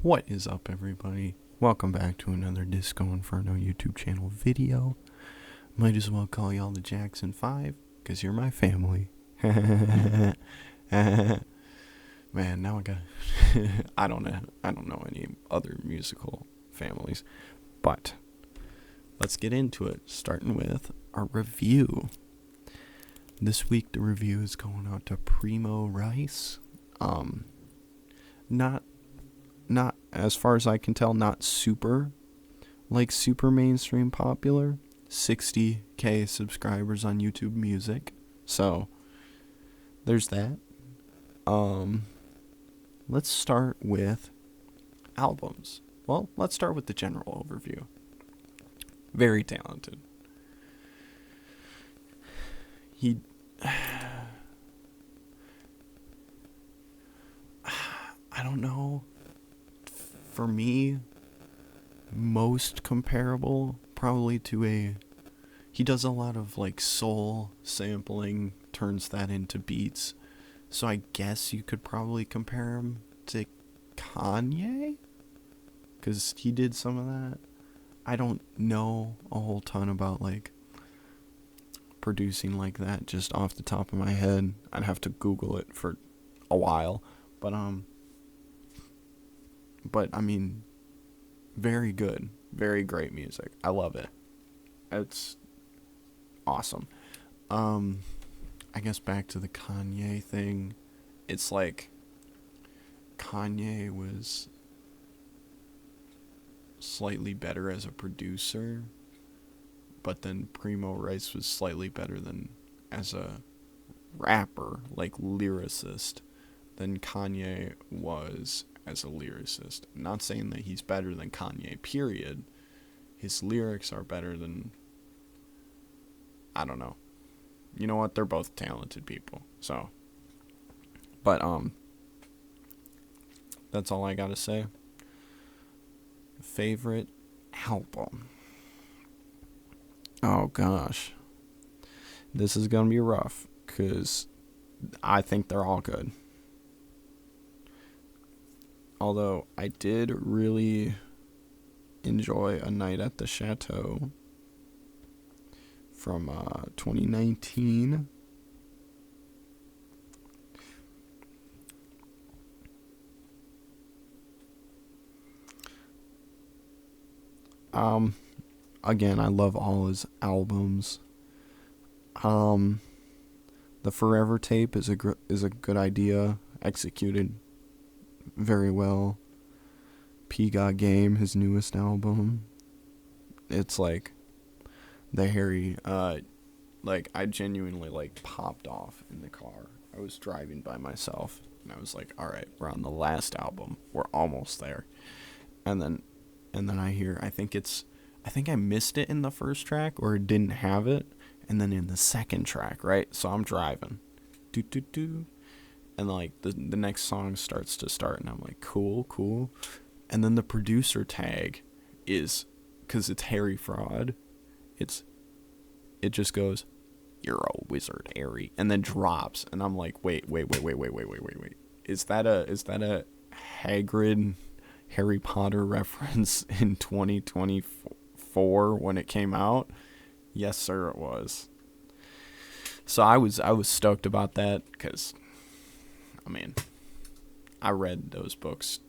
What is up, everybody? Welcome back to another Disco Inferno YouTube channel video. Might as well call y'all the Jackson 5, because you're my family. Man, now I got... I don't know any other musical families. But, let's get into it, starting with our review. This week, the review is going out to Primo Rice. Not as far as I can tell, not super mainstream popular. 60k subscribers on YouTube Music. So, there's that. Let's start with albums. Well, let's start with the general overview. Very talented. I don't know. For me, most comparable probably to he does a lot of like soul sampling, turns that into beats. So I guess you could probably compare him to Kanye, because he did some of that. I don't know a whole ton about like producing like that just off the top of my head. I'd have to Google it for a while, but I mean, very good, very great music. I love it. It's awesome. I guess back to the Kanye thing. It's like Kanye was slightly better as a producer, but then Primo Rice was slightly better than as a rapper, like lyricist, than Kanye was as a lyricist. I'm not saying that he's better than Kanye, period. His lyrics are better than, I don't know. You know what? They're both talented people. So, but that's all I gotta say. Favorite album? Oh gosh, this is gonna be rough because I think they're all good. Although I did really enjoy A Night at the Chateau from 2019. Again, I love all his albums. The Forever tape is a good idea, executed very well. P Got Game, his newest album. It's like the Harry, like I genuinely like popped off in the car. I was driving by myself and I was like, all right, we're on the last album. We're almost there. And then I hear, I think I missed it in the first track or didn't have it. And then in the second track, right? So I'm driving. Do do do. And like the next song starts and I'm like, cool. And then the producer tag is, because it's Harry Fraud, it just goes, "You're a wizard, Harry," and then drops, and I'm like, wait. Is that a Hagrid Harry Potter reference in 2024 when it came out? Yes, sir, it was. So I was stoked about that because, I mean, I read those books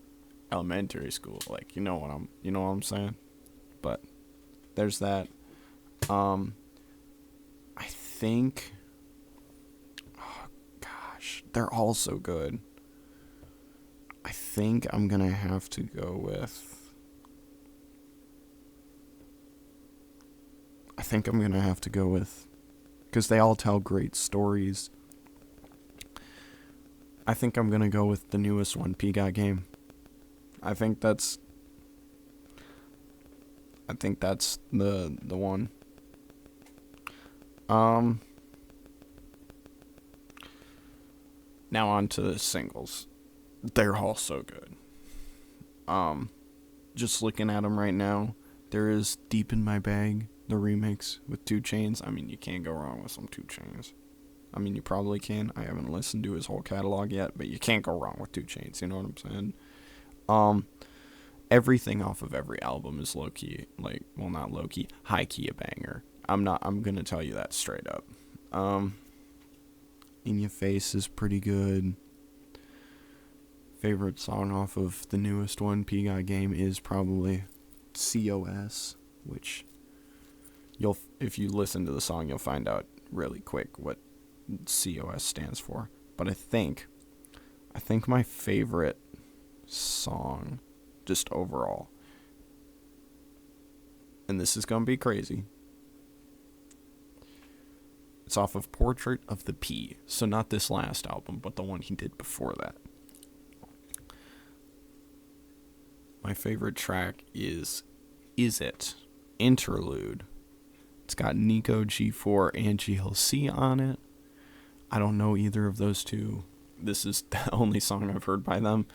elementary school, like you know what I'm saying. But there's that. I think, oh gosh, they're all so good. I think I'm gonna have to go with because they all tell great stories. I think I'm gonna go with the newest one, P Got Game. I think that's the one. Now on to the singles. They're all so good. Just looking at them right now, there is Deep in My Bag, the remix with 2 Chainz. I mean, you can't go wrong with some 2 Chainz. I mean, you probably can. I haven't listened to his whole catalog yet, but you can't go wrong with 2 Chainz. You know what I'm saying? everything off of every album is low-key, like, well, not low-key, high-key a banger. I'm gonna tell you that straight up. In Your Face is pretty good. Favorite song off of the newest one, P Got Game, is probably COS, which if you listen to the song, you'll find out really quick what COS stands for. But I think my favorite song, just overall, and this is gonna be crazy, it's off of Portrait of the P. So not this last album, but the one he did before that. My favorite track is It? Interlude. It's got Nico G4 and GLC on it. I don't know either of those two. This is the only song I've heard by them.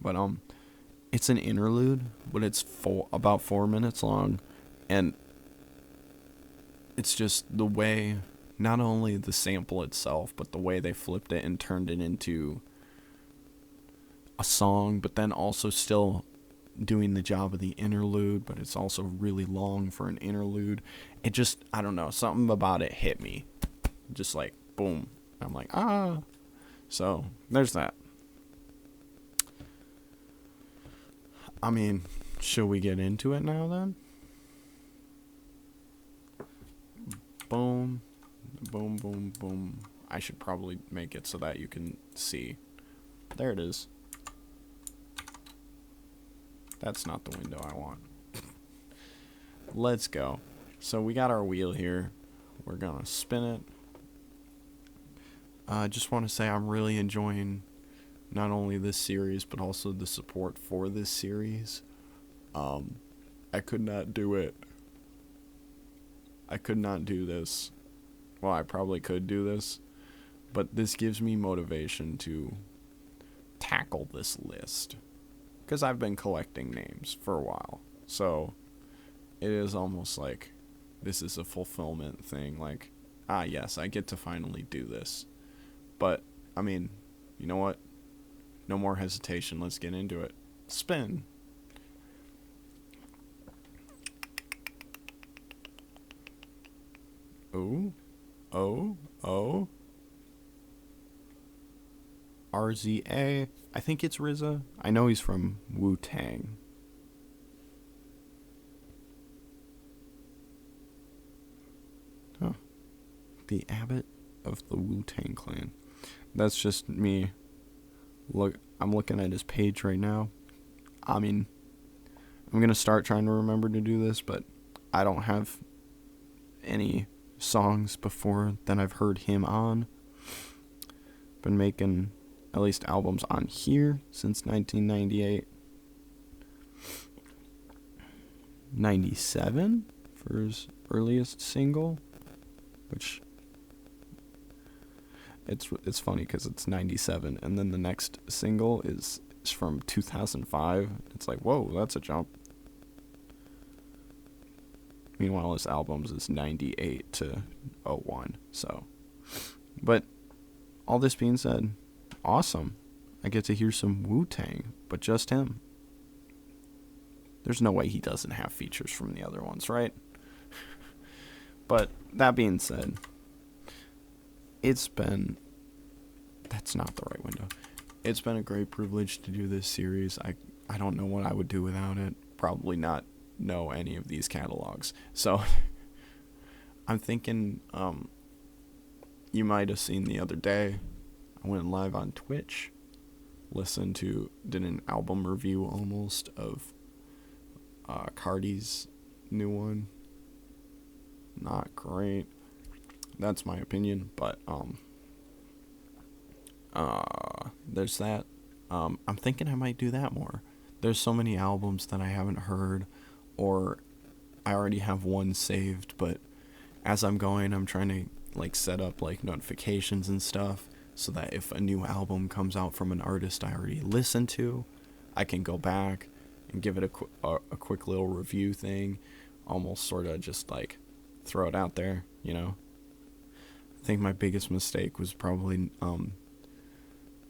But it's an interlude, but it's about 4 minutes long. And it's just the way, not only the sample itself, but the way they flipped it and turned it into a song, but then also still doing the job of the interlude, but it's also really long for an interlude. It just, I don't know, something about it hit me. Just like, boom. I'm like, ah. So, there's that. I mean, should we get into it now then? Boom. Boom, boom, boom. I should probably make it so that you can see. There it is. That's not the window I want. Let's go. So we got our wheel here. We're gonna spin it. I just want to say I'm really enjoying not only this series, but also the support for this series. I could not do it. I could not do this. Well, I probably could do this, but this gives me motivation to tackle this list. Because I've been collecting names for a while. So it is almost like this is a fulfillment thing. Like, yes, I get to finally do this. But, I mean, you know what? No more hesitation. Let's get into it. Spin. Ooh. Oh. RZA. I think it's RZA. I know he's from Wu-Tang. Huh. The Abbot of the Wu-Tang Clan. That's just me. Look, I'm looking at his page right now. I mean, I'm going to start trying to remember to do this, but I don't have any songs before that I've heard him on. Been making at least albums on here since 1998. 97 for his earliest single, which it's funny because it's 97 and then the next single is from 2005. It's like, whoa, that's a jump. Meanwhile, his albums is 98 to 01. So, but all this being said, awesome. I get to hear some Wu-Tang, but just him. There's no way he doesn't have features from the other ones, right? But that being said, that's not the right window. It's been a great privilege to do this series. I don't know what I would do without it. Probably not know any of these catalogs. So I'm thinking, you might have seen the other day, I went live on Twitch, did an album review almost of Cardi's new one. Not great. That's my opinion, but there's that. I'm thinking I might do that more. There's so many albums that I haven't heard, or I already have one saved, but as I'm going, I'm trying to like set up like notifications and stuff so that if a new album comes out from an artist I already listened to, I can go back and give it a quick little review thing, almost sort of just like throw it out there, you know. I think my biggest mistake was probably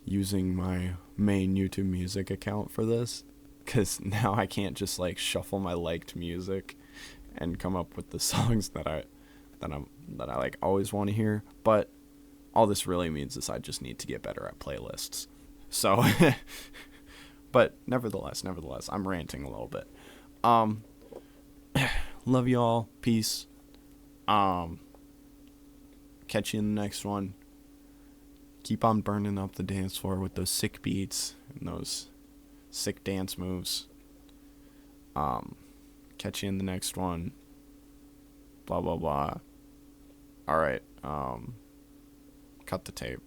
using my main YouTube Music account for this. because now I can't just like shuffle my liked music and come up with the songs that I like always want to hear. But all this really means is I just need to get better at playlists. So, but nevertheless, I'm ranting a little bit. Love y'all. Peace. Catch you in the next one. Keep on burning up the dance floor with those sick beats and those sick dance moves. Catch you in the next one. Blah blah blah. All right. Cut the tape.